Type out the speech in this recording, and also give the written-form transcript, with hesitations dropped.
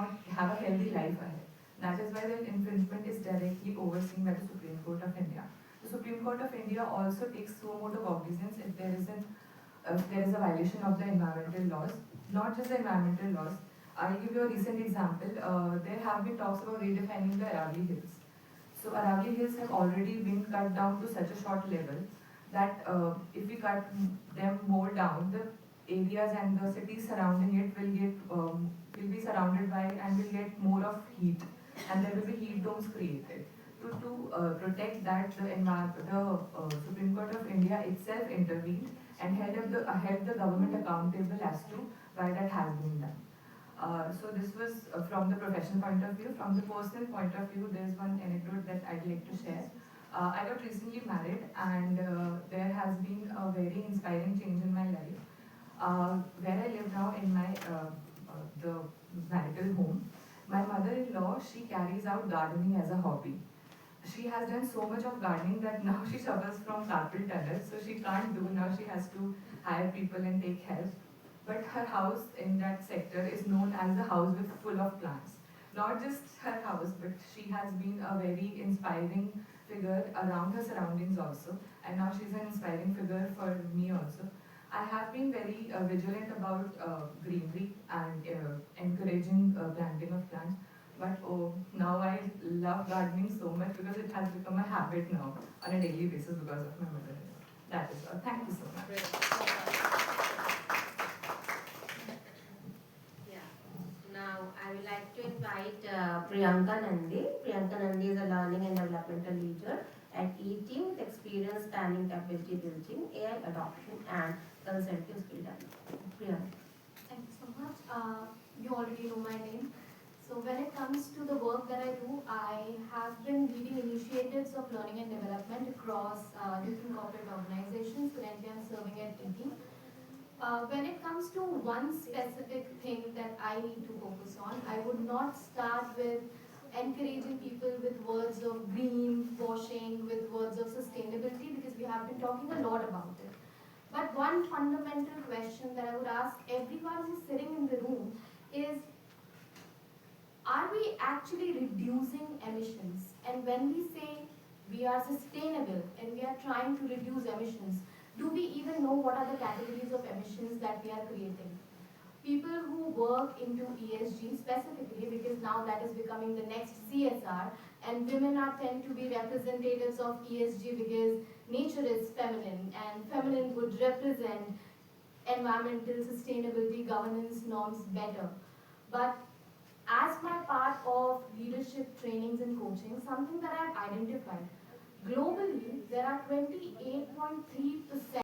not have a healthy life ahead. That is why the infringement is directly overseen by the Supreme Court of India. The Supreme Court of India also takes suo motu cognizance if there is a violation of the environmental laws, not just the environmental laws. I'll give you a recent example. There have been talks about redefining the Aravalli Hills. So Aravalli Hills have already been cut down to such a short level that if we cut them more down, the areas and the cities surrounding it will be surrounded by and will get more of heat, and there will be heat domes created. To protect that, the Supreme Court of India itself intervened and held the government accountable as to why that has been done. So this was from the professional point of view. From the personal point of view, there's one anecdote that I'd like to share. I got recently married, and there has been a very inspiring change in my life. Where I live now in my the marital home, my mother-in-law, she carries out gardening as a hobby. She has done so much of gardening that now she suffers from carpal tunnel, so she can't do. Now she has to hire people and take help. But her house in that sector is known as the house with full of plants. Not just her house, but she has been a very inspiring figure around her surroundings also, and now she's an inspiring figure for me also. I have been very vigilant about greenery and encouraging planting of plants. But oh, now I love gardening so much because it has become a habit now on a daily basis because of my mother-in-law. That is all. Thank you so much. Yeah. Now I would like to invite Priyanka Nandi. Priyanka Nandi is a learning and developmental leader at E-Team with experience spanning capacity building, AI adoption, and consulting skill development. Priyanka. Thank you so much. You already know my name. So when it comes to the work that I do, I have been leading initiatives of learning and development across different corporate organizations. Currently, I'm serving at ET. When it comes to one specific thing that I need to focus on, I would not start with encouraging people with words of green washing, with words of sustainability, because we have been talking a lot about it. But one fundamental question that I would ask everyone who's sitting in the room is, are we actually reducing emissions? And when we say we are sustainable and we are trying to reduce emissions, do we even know what are the categories of emissions that we are creating? People who work into ESG specifically, because now that is becoming the next CSR, and women are tend to be representatives of ESG because nature is feminine, and feminine would represent environmental sustainability governance norms better. But as my part of leadership trainings and coaching, something that I've identified, globally there are 28.3%